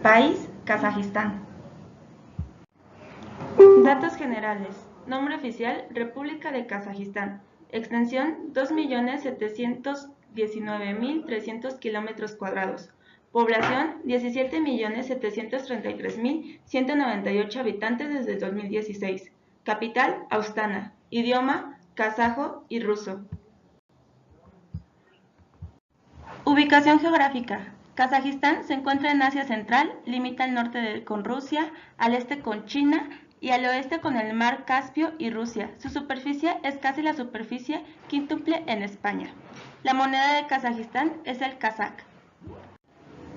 País, Kazajistán. Datos generales. Nombre oficial, República de Kazajistán. Extensión, 2.719.300 km². Población, 17.733.198 habitantes desde 2016. Capital, Astana. Idioma, kazajo y ruso. Ubicación geográfica. Kazajistán se encuentra en Asia Central, limita al norte con Rusia, al este con China y al oeste con el mar Caspio y Rusia. Su superficie es casi la superficie quíntuple en España. La moneda de Kazajistán es el kazak.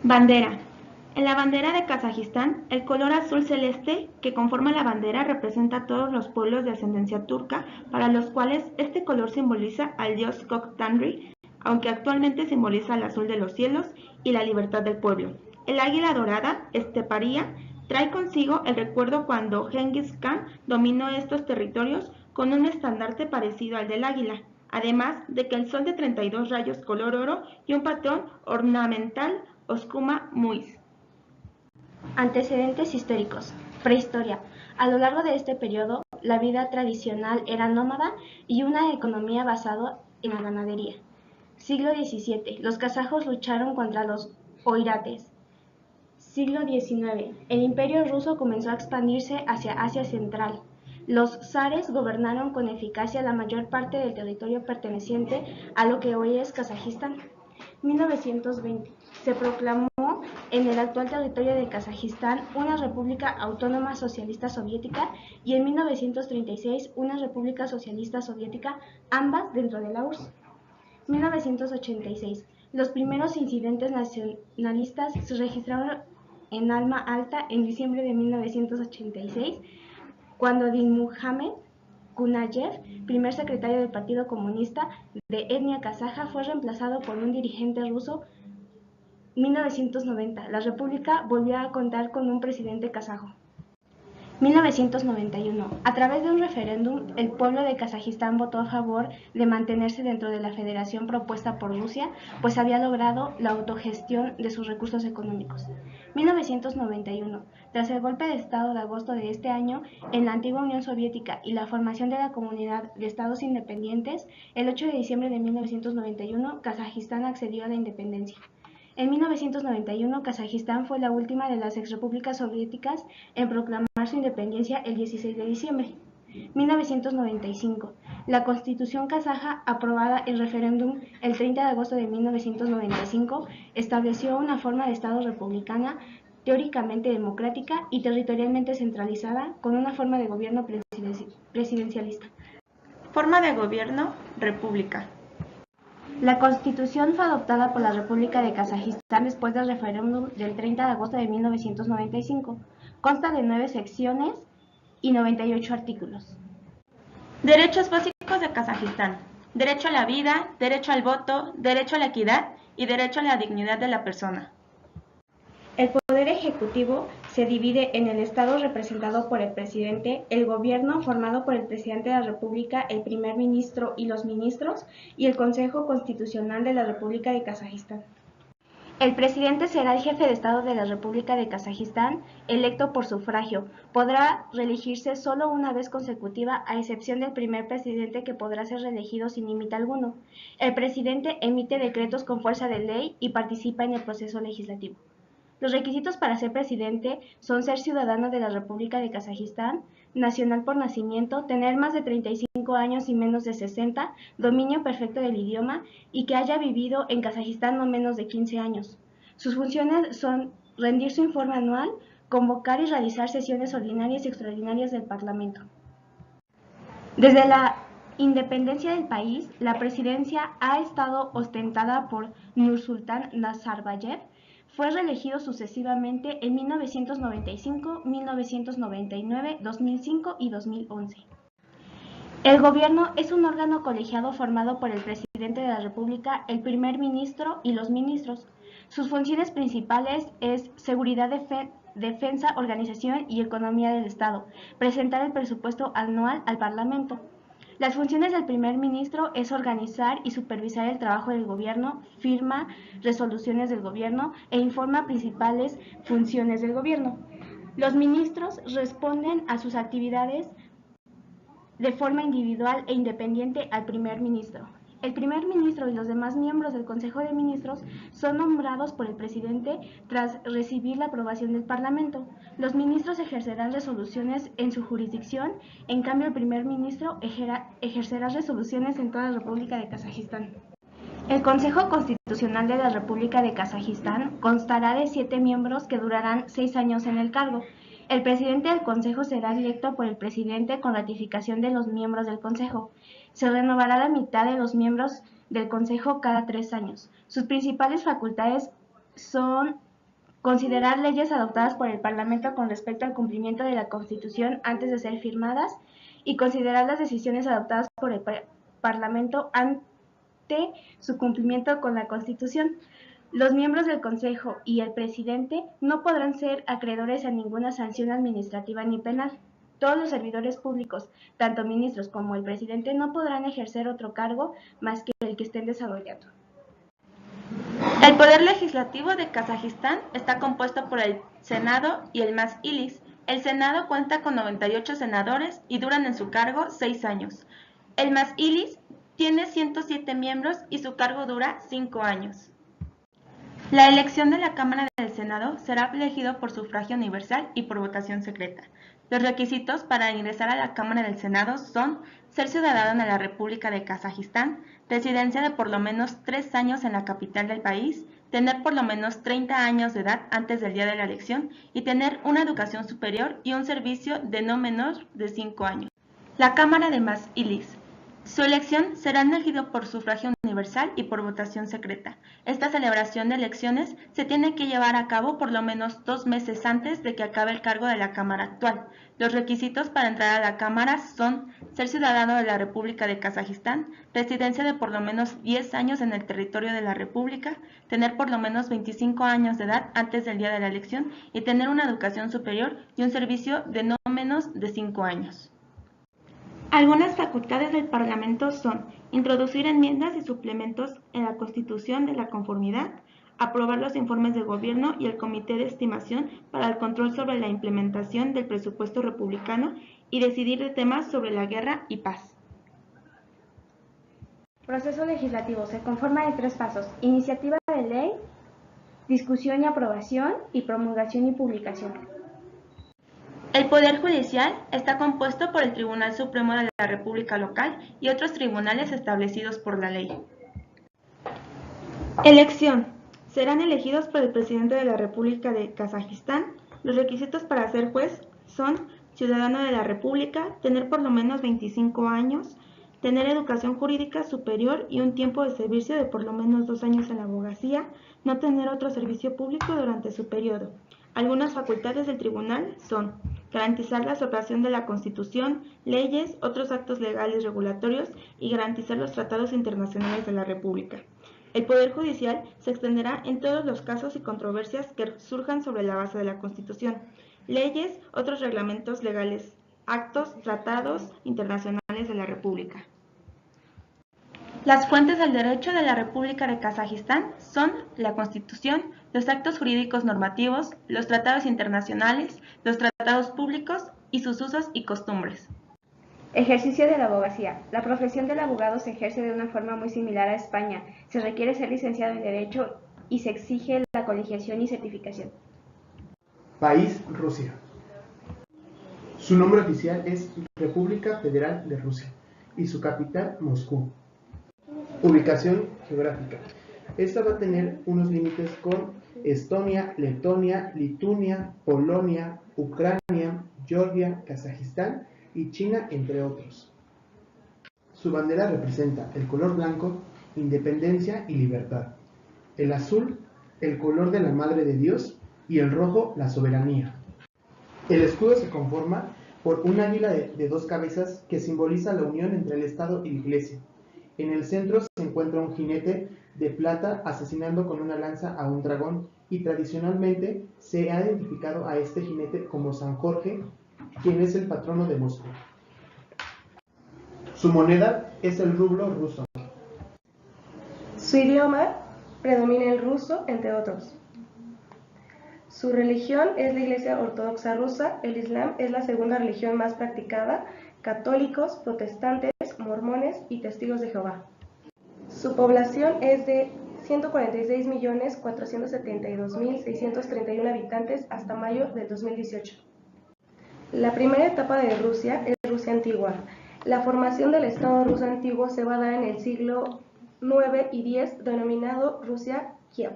Bandera. En la bandera de Kazajistán, el color azul celeste que conforma la bandera representa a todos los pueblos de ascendencia turca, para los cuales este color simboliza al dios Köktänri, aunque actualmente simboliza el azul de los cielos y la libertad del pueblo. El águila dorada, Steparia, trae consigo el recuerdo cuando Genghis Khan dominó estos territorios con un estandarte parecido al del águila, además de que el sol de 32 rayos color oro y un patrón ornamental Oskuma Muiz. Antecedentes históricos. Prehistoria. A lo largo de este periodo, la vida tradicional era nómada y una economía basada en la ganadería. Siglo XVII. Los kazajos lucharon contra los oirates. Siglo XIX. El imperio ruso comenzó a expandirse hacia Asia Central. Los zares gobernaron con eficacia la mayor parte del territorio perteneciente a lo que hoy es Kazajistán. 1920. Se proclamó en el actual territorio de Kazajistán una república autónoma socialista soviética y en 1936 una república socialista soviética, ambas dentro de la URSS. 1986. Los primeros incidentes nacionalistas se registraron en Alma Ata en diciembre de 1986, cuando Dilmuhamed Kunayev, primer secretario del Partido Comunista de etnia kazaja, fue reemplazado por un dirigente ruso. 1990. La república volvió a contar con un presidente kazajo. 1991. A través de un referéndum, el pueblo de Kazajistán votó a favor de mantenerse dentro de la federación propuesta por Rusia, pues había logrado la autogestión de sus recursos económicos. 1991. Tras el golpe de Estado de agosto de este año en la antigua Unión Soviética y la formación de la Comunidad de Estados Independientes, el 8 de diciembre de 1991, Kazajistán accedió a la independencia. En 1991, Kazajistán fue la última de las exrepúblicas soviéticas en proclamar su independencia el 16 de diciembre. 1995. La Constitución kazaja, aprobada en referéndum el 30 de agosto de 1995, estableció una forma de Estado republicana, teóricamente democrática y territorialmente centralizada, con una forma de gobierno presidencialista. Forma de gobierno, república. La Constitución fue adoptada por la República de Kazajistán después del referéndum del 30 de agosto de 1995. Consta de 9 secciones y 98 artículos. Derechos básicos de Kazajistán. Derecho a la vida, derecho al voto, derecho a la equidad y derecho a la dignidad de la persona. El Poder Ejecutivo se divide en el Estado representado por el Presidente, el Gobierno formado por el Presidente de la República, el Primer Ministro y los ministros, y el Consejo Constitucional de la República de Kazajistán. El Presidente será el jefe de Estado de la República de Kazajistán, electo por sufragio. Podrá reelegirse solo una vez consecutiva, a excepción del primer presidente, que podrá ser reelegido sin límite alguno. El Presidente emite decretos con fuerza de ley y participa en el proceso legislativo. Los requisitos para ser presidente son ser ciudadano de la República de Kazajistán, nacional por nacimiento, tener más de 35 años y menos de 60, dominio perfecto del idioma y que haya vivido en Kazajistán no menos de 15 años. Sus funciones son rendir su informe anual, convocar y realizar sesiones ordinarias y extraordinarias del Parlamento. Desde la independencia del país, la presidencia ha estado ostentada por Nursultán Nazarbayev. Fue reelegido sucesivamente en 1995, 1999, 2005 y 2011. El gobierno es un órgano colegiado formado por el presidente de la República, el primer ministro y los ministros. Sus funciones principales es seguridad, defensa, organización y economía del Estado, presentar el presupuesto anual al Parlamento. Las funciones del primer ministro es organizar y supervisar el trabajo del gobierno, firma resoluciones del gobierno e informa principales funciones del gobierno. Los ministros responden a sus actividades de forma individual e independiente al primer ministro. El primer ministro y los demás miembros del Consejo de Ministros son nombrados por el presidente tras recibir la aprobación del Parlamento. Los ministros ejercerán resoluciones en su jurisdicción, en cambio el primer ministro ejercerá resoluciones en toda la República de Kazajistán. El Consejo Constitucional de la República de Kazajistán constará de 7 miembros que durarán 6 años en el cargo. El presidente del Consejo será electo por el presidente con ratificación de los miembros del Consejo. Se renovará la mitad de los miembros del Consejo cada 3 años. Sus principales facultades son considerar leyes adoptadas por el Parlamento con respecto al cumplimiento de la Constitución antes de ser firmadas y considerar las decisiones adoptadas por el Parlamento ante su cumplimiento con la Constitución. Los miembros del Consejo y el presidente no podrán ser acreedores a ninguna sanción administrativa ni penal. Todos los servidores públicos, tanto ministros como el presidente, no podrán ejercer otro cargo más que el que estén desarrollando. El poder legislativo de Kazajistán está compuesto por el Senado y el Majlis. El Senado cuenta con 98 senadores y duran en su cargo 6 años. El Majlis tiene 107 miembros y su cargo dura 5 años. La elección de la Cámara del Senado será elegido por sufragio universal y por votación secreta. Los requisitos para ingresar a la Cámara del Senado son ser ciudadano de la República de Kazajistán, residencia de por lo menos 3 años en la capital del país, tener por lo menos 30 años de edad antes del día de la elección y tener una educación superior y un servicio de no menor de 5 años. La Cámara de Majlis. Su elección será elegida por sufragio universal y por votación secreta. Esta celebración de elecciones se tiene que llevar a cabo por lo menos 2 meses antes de que acabe el cargo de la Cámara actual. Los requisitos para entrar a la Cámara son ser ciudadano de la República de Kazajistán, residencia de por lo menos 10 años en el territorio de la República, tener por lo menos 25 años de edad antes del día de la elección y tener una educación superior y un servicio de no menos de 5 años. Algunas facultades del Parlamento son introducir enmiendas y suplementos en la Constitución de la Conformidad, aprobar los informes de gobierno y el Comité de Estimación para el control sobre la implementación del presupuesto republicano y decidir de temas sobre la guerra y paz. Proceso legislativo se conforma de 3 pasos: iniciativa de ley, discusión y aprobación, y promulgación y publicación. El Poder Judicial está compuesto por el Tribunal Supremo de la República Local y otros tribunales establecidos por la ley. Elección. Serán elegidos por el presidente de la República de Kazajistán. Los requisitos para ser juez son ciudadano de la República, tener por lo menos 25 años, tener educación jurídica superior y un tiempo de servicio de por lo menos 2 años en la abogacía, no tener otro servicio público durante su periodo. Algunas facultades del tribunal son garantizar la aprobación de la Constitución, leyes, otros actos legales regulatorios y garantizar los tratados internacionales de la República. El Poder Judicial se extenderá en todos los casos y controversias que surjan sobre la base de la Constitución, leyes, otros reglamentos legales, actos, tratados internacionales de la República. Las fuentes del derecho de la República de Kazajistán son la Constitución, los actos jurídicos normativos, los tratados internacionales, los tratados públicos y sus usos y costumbres. Ejercicio de la abogacía. La profesión del abogado se ejerce de una forma muy similar a España. Se requiere ser licenciado en Derecho y se exige la colegiación y certificación. País: Rusia. Su nombre oficial es República Federal de Rusia y su capital Moscú. Ubicación geográfica. Esta va a tener unos límites con Estonia, Letonia, Lituania, Polonia, Ucrania, Georgia, Kazajistán y China, entre otros. Su bandera representa el color blanco, independencia y libertad; el azul, el color de la Madre de Dios; y el rojo, la soberanía. El escudo se conforma por un águila de 2 cabezas que simboliza la unión entre el Estado y la Iglesia. En el centro se encuentra un jinete de plata asesinando con una lanza a un dragón, y tradicionalmente se ha identificado a este jinete como San Jorge, quien es el patrono de Moscú. Su moneda es el rublo ruso. Su idioma predomina el ruso, entre otros. Su religión es la Iglesia Ortodoxa Rusa. El Islam es la segunda religión más practicada, católicos, protestantes, mormones y testigos de Jehová. Su población es de 146.472.631 habitantes hasta mayo del 2018. La primera etapa de Rusia es Rusia antigua. La formación del Estado ruso antiguo se va a dar en el siglo IX y X, denominado Rusia Kiev,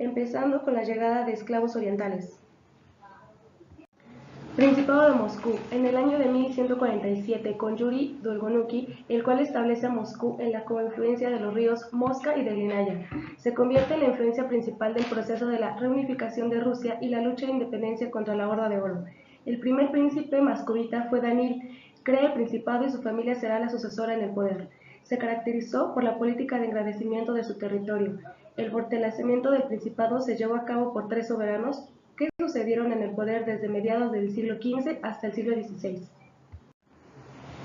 empezando con la llegada de esclavos orientales. Principado de Moscú, en el año de 1147, con Yuri Dolgonuki, el cual establece a Moscú en la confluencia de los ríos Mosca y de Linaya. Se convierte en la influencia principal del proceso de la reunificación de Rusia y la lucha de independencia contra la Horda de Oro. El primer príncipe moscovita fue Danil, crea el principado y su familia será la sucesora en el poder. Se caracterizó por la política de engrandecimiento de su territorio. El fortalecimiento del principado se llevó a cabo por 3 soberanos que sucedieron en el poder desde mediados del siglo XV hasta el siglo XVI.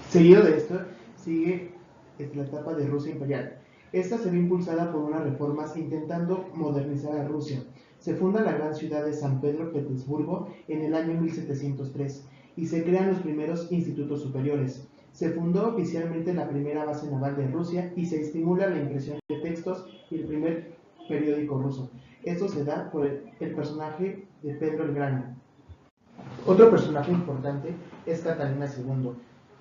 Seguido de esto, sigue la etapa de Rusia imperial. Esta se ve impulsada por unas reformas intentando modernizar a Rusia. Se funda la gran ciudad de San Pedro Petersburgo en el año 1703 y se crean los primeros institutos superiores. Se fundó oficialmente la primera base naval de Rusia y se estimula la impresión de textos y el primer periódico ruso. Esto se da por el personaje de Pedro el Grande. Otro personaje importante es Catalina II,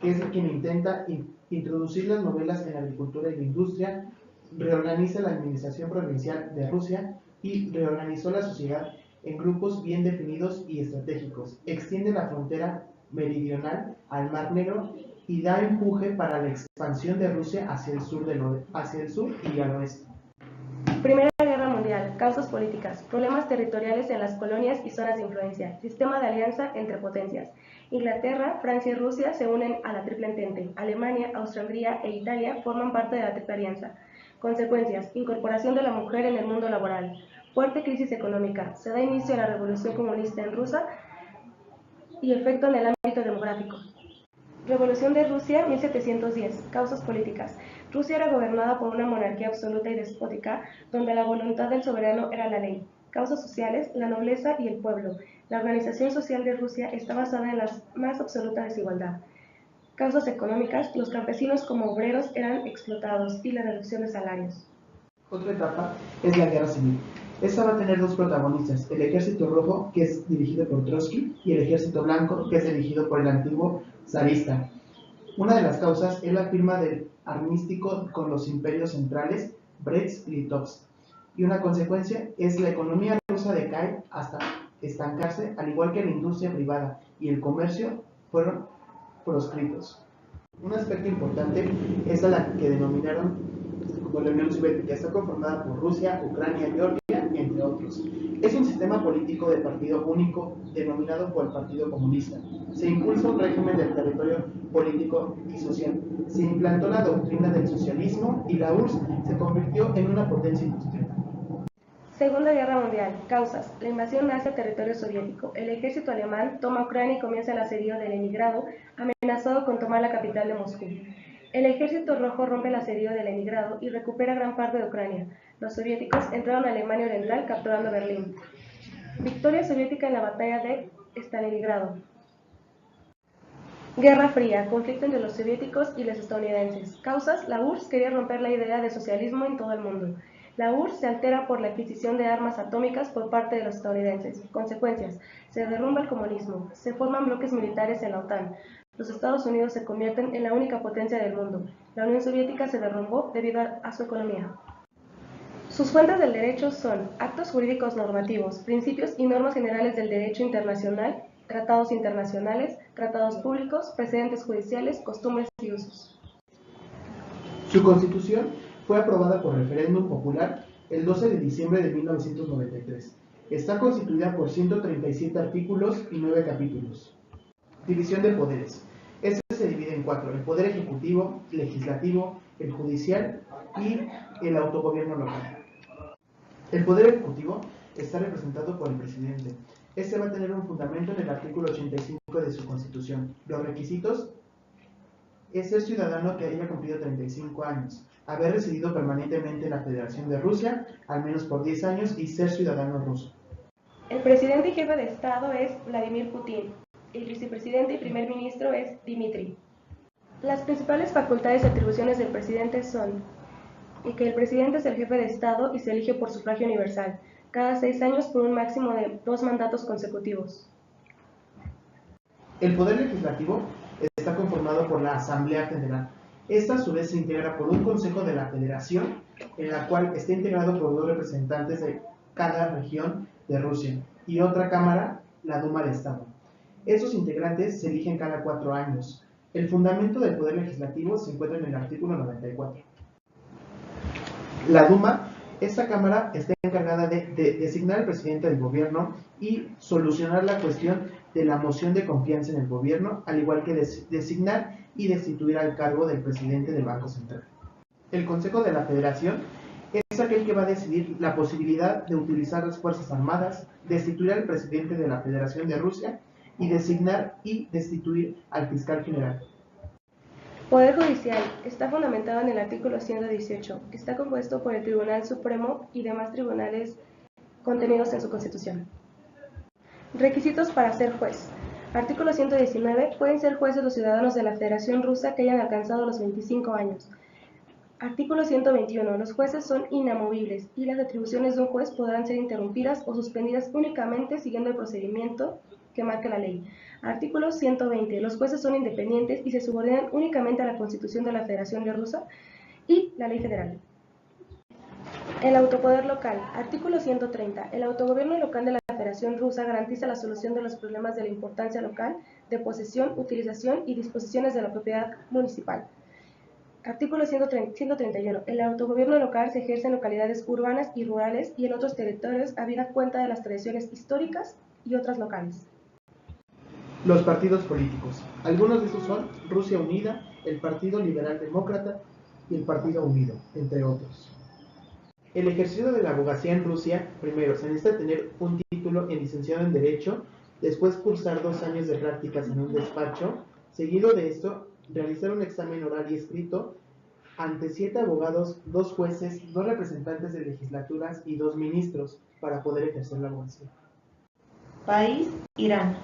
que es quien intenta introducir las novelas en la agricultura y la industria, reorganiza la administración provincial de Rusia y reorganizó la sociedad en grupos bien definidos y estratégicos. Extiende la frontera meridional al Mar Negro y da empuje para la expansión de Rusia hacia el sur y al oeste. Primera Guerra Mundial, causas políticas, problemas territoriales en las colonias y zonas de influencia, sistema de alianza entre potencias. Inglaterra, Francia y Rusia se unen a la Triple Entente. Alemania, Austria-Hungría e Italia forman parte de la Triple Alianza. Consecuencias: incorporación de la mujer en el mundo laboral. Fuerte crisis económica. Se da inicio a la Revolución Comunista en Rusia y efecto en el ámbito demográfico. Revolución de Rusia, 1710. Causas políticas. Rusia era gobernada por una monarquía absoluta y despótica, donde la voluntad del soberano era la ley. Causas sociales, la nobleza y el pueblo. La organización social de Rusia está basada en la más absoluta desigualdad. Causas económicas, los campesinos como obreros eran explotados y la reducción de salarios. Otra etapa es la guerra civil. Esta va a tener 2 protagonistas, el Ejército Rojo, que es dirigido por Trotsky, y el Ejército Blanco, que es dirigido por el antiguo zarista. Una de las causas es la firma del armisticio con los imperios centrales, Brest-Litovsk, y una consecuencia es la economía rusa decae hasta estancarse, al igual que la industria privada y el comercio fueron proscritos. Un aspecto importante es a la que denominaron como la Unión Soviética. Está conformada por Rusia, Ucrania, Georgia, entre otros. Es un sistema político de partido único denominado por el Partido Comunista. Se impulsa un régimen del territorio político y social. Se implantó la doctrina del socialismo y la URSS se convirtió en una potencia industrial. Segunda Guerra Mundial. Causas. La invasión nazi a territorio soviético. El ejército alemán toma Ucrania y comienza el asedio de Leningrado, amenazado con tomar la capital de Moscú. El ejército rojo rompe el asedio de Leningrado y recupera gran parte de Ucrania. Los soviéticos entraron a Alemania Oriental capturando Berlín. Victoria soviética en la batalla de Stalingrado. Guerra Fría, conflicto entre los soviéticos y los estadounidenses. Causas: la URSS quería romper la idea de socialismo en todo el mundo. La URSS se altera por la adquisición de armas atómicas por parte de los estadounidenses. Consecuencias: se derrumba el comunismo, se forman bloques militares en la OTAN. Los Estados Unidos se convierten en la única potencia del mundo. La Unión Soviética se derrumbó debido a su economía. Sus fuentes del derecho son actos jurídicos normativos, principios y normas generales del derecho internacional, tratados internacionales, tratados públicos, precedentes judiciales, costumbres y usos. Su constitución fue aprobada por referéndum popular el 12 de diciembre de 1993. Está constituida por 137 artículos y 9 capítulos. División de poderes. Este se divide en 4, el poder ejecutivo, legislativo, el judicial y el autogobierno local. El poder ejecutivo está representado por el presidente. Este va a tener un fundamento en el artículo 85 de su Constitución. Los requisitos es ser ciudadano que haya cumplido 35 años, haber residido permanentemente en la Federación de Rusia, al menos por 10 años, y ser ciudadano ruso. El presidente y jefe de Estado es Vladimir Putin. El vicepresidente y primer ministro es Dmitry. Las principales facultades y atribuciones del presidente son que el presidente es el jefe de Estado y se elige por sufragio universal, cada 6 años por un máximo de 2 mandatos consecutivos. El Poder Legislativo está conformado por la Asamblea General. Esta a su vez se integra por un Consejo de la Federación, en la cual está integrado por 2 representantes de cada región de Rusia, y otra Cámara, la Duma de Estado. Estos integrantes se eligen cada 4 años. El fundamento del Poder Legislativo se encuentra en el artículo 94. La Duma, esta Cámara, está encargada de designar al presidente del gobierno y solucionar la cuestión de la moción de confianza en el gobierno, al igual que designar y destituir al cargo del presidente del Banco Central. El Consejo de la Federación es aquel que va a decidir la posibilidad de utilizar las Fuerzas Armadas, destituir al presidente de la Federación de Rusia y designar y destituir al fiscal general. Poder Judicial está fundamentado en el artículo 118. Está compuesto por el Tribunal Supremo y demás tribunales contenidos en su Constitución. Requisitos para ser juez. Artículo 119. Pueden ser jueces los ciudadanos de la Federación Rusa que hayan alcanzado los 25 años. Artículo 121. Los jueces son inamovibles y las atribuciones de un juez podrán ser interrumpidas o suspendidas únicamente siguiendo el procedimiento que marca la ley. Artículo 120. Los jueces son independientes y se subordinan únicamente a la Constitución de la Federación de Rusia y la ley federal. El autopoder local. Artículo 130. El autogobierno local de la Federación Rusa garantiza la solución de los problemas de la importancia local, de posesión, utilización y disposiciones de la propiedad municipal. Artículo 131. El autogobierno local se ejerce en localidades urbanas y rurales y en otros territorios habida cuenta de las tradiciones históricas y otras locales. Los partidos políticos. Algunos de estos son Rusia Unida, el Partido Liberal Demócrata y el Partido Unido, entre otros. El ejercicio de la abogacía en Rusia, primero, se necesita tener un título en licenciado en Derecho, después cursar 2 años de prácticas en un despacho, seguido de esto, realizar un examen oral y escrito ante 7 abogados, 2 jueces, 2 representantes de legislaturas y 2 ministros para poder ejercer la abogacía. País: Irán.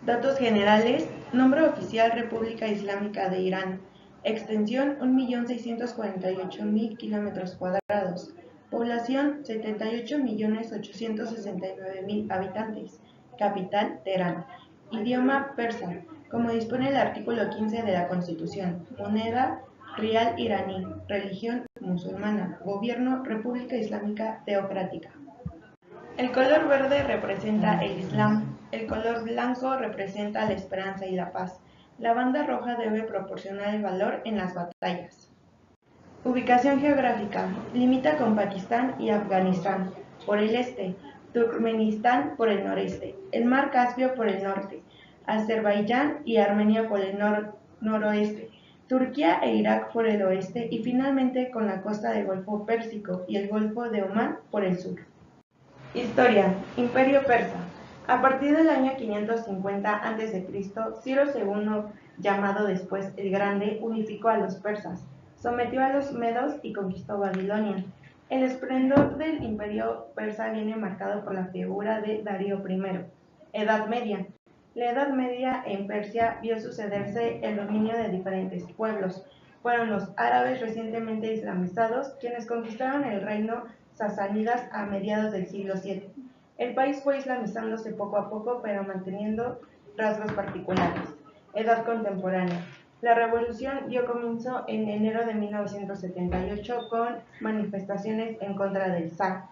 Datos generales: nombre oficial: República Islámica de Irán. Extensión: 1.648.000 km². Población: 78.869.000 habitantes. Capital: Teherán. Idioma: persa, como dispone el artículo 15 de la Constitución. Moneda: rial iraní. Religión: musulmana. Gobierno: República Islámica Teocrática. El color verde representa el Islam. El color blanco representa la esperanza y la paz. La banda roja debe proporcionar el valor en las batallas. Ubicación geográfica. Limita con Pakistán y Afganistán por el este, Turkmenistán por el noreste, el mar Caspio por el norte, Azerbaiyán y Armenia por el noroeste, Turquía e Irak por el oeste y finalmente con la costa del Golfo Pérsico y el Golfo de Omán por el sur. Historia. Imperio persa. A partir del año 550 a.C., Ciro II, llamado después el Grande, unificó a los persas, sometió a los medos y conquistó Babilonia. El esplendor del imperio persa viene marcado por la figura de Darío I. Edad Media. La Edad Media en Persia vio sucederse el dominio de diferentes pueblos. Fueron los árabes recientemente islamizados quienes conquistaron el reino sasánidas a mediados del siglo VII. El país fue islamizándose poco a poco, pero manteniendo rasgos particulares. Edad contemporánea. La revolución dio comienzo en enero de 1978 con manifestaciones en contra del Shah.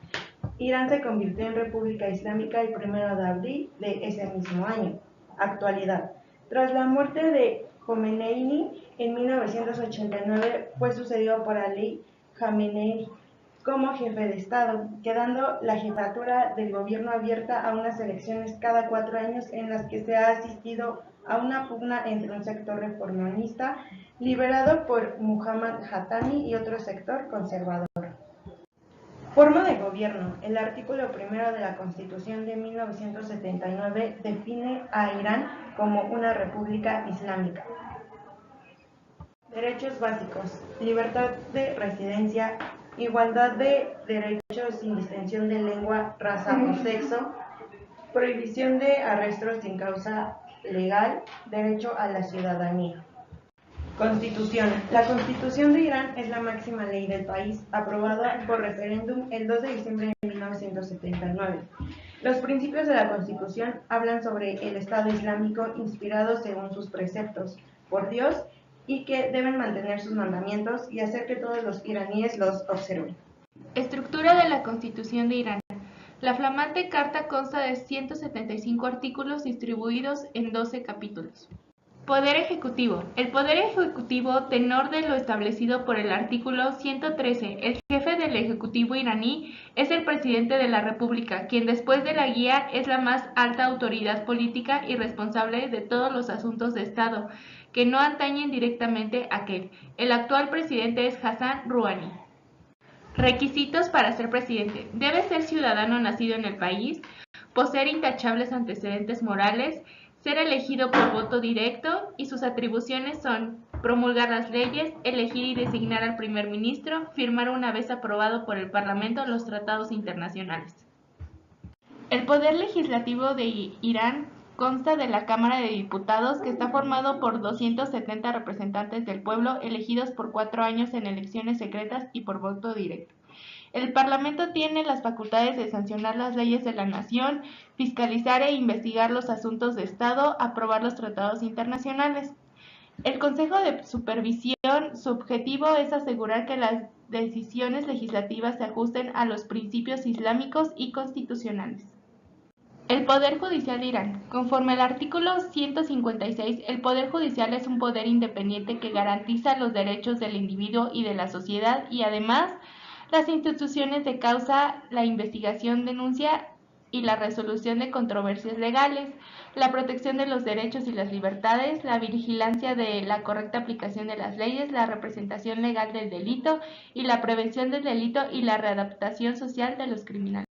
Irán se convirtió en República Islámica el 1 de abril de ese mismo año. Actualidad. Tras la muerte de Jomeini en 1989 fue sucedido por Ali Khamenei como jefe de Estado, quedando la jefatura del gobierno abierta a unas elecciones cada 4 años en las que se ha asistido a una pugna entre un sector reformista liderado por Muhammad Khatami y otro sector conservador. Forma de gobierno. El artículo 1 de la Constitución de 1979 define a Irán como una república islámica. Derechos básicos: libertad de residencia, igualdad de derechos sin distinción de lengua, raza o sexo, prohibición de arrestos sin causa legal, derecho a la ciudadanía. Constitución. La Constitución de Irán es la máxima ley del país, aprobada por referéndum el 2 de diciembre de 1979. Los principios de la Constitución hablan sobre el Estado Islámico inspirado según sus preceptos por Dios y que deben mantener sus mandamientos y hacer que todos los iraníes los observen. Estructura de la Constitución de Irán. La flamante carta consta de 175 artículos distribuidos en 12 capítulos. Poder Ejecutivo. El Poder Ejecutivo, tenor de lo establecido por el artículo 113, el jefe del Ejecutivo iraní es el presidente de la República, quien después de la guía es la más alta autoridad política y responsable de todos los asuntos de Estado, que no atañen directamente a aquel. El actual presidente es Hassan Rouhani. Requisitos para ser presidente. Debe ser ciudadano nacido en el país, poseer intachables antecedentes morales, ser elegido por voto directo y sus atribuciones son promulgar las leyes, elegir y designar al primer ministro, firmar una vez aprobado por el Parlamento los tratados internacionales. El poder legislativo de Irán consta de la Cámara de Diputados, que está formado por 270 representantes del pueblo elegidos por 4 años en elecciones secretas y por voto directo. El Parlamento tiene las facultades de sancionar las leyes de la nación, fiscalizar e investigar los asuntos de Estado, aprobar los tratados internacionales. El Consejo de Supervisión, su objetivo es asegurar que las decisiones legislativas se ajusten a los principios islámicos y constitucionales. El Poder Judicial de Irán. Conforme al artículo 156, el Poder Judicial es un poder independiente que garantiza los derechos del individuo y de la sociedad y además las instituciones de causa, la investigación, denuncia y la resolución de controversias legales, la protección de los derechos y las libertades, la vigilancia de la correcta aplicación de las leyes, la representación legal del delito y la prevención del delito y la readaptación social de los criminales.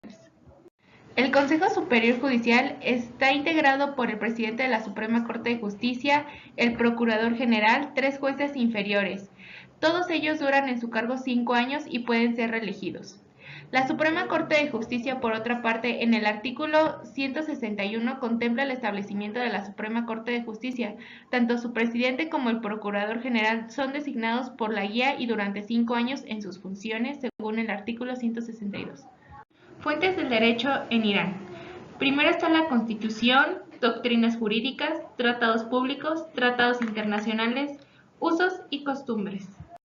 El Consejo Superior Judicial está integrado por el presidente de la Suprema Corte de Justicia, el Procurador General, 3 jueces inferiores. Todos ellos duran en su cargo 5 años y pueden ser reelegidos. La Suprema Corte de Justicia, por otra parte, en el artículo 161 contempla el establecimiento de la Suprema Corte de Justicia. Tanto su presidente como el Procurador General son designados por la guía y durante 5 años en sus funciones, según el artículo 162. Fuentes del derecho en Irán. Primero está la Constitución, doctrinas jurídicas, tratados públicos, tratados internacionales, usos y costumbres.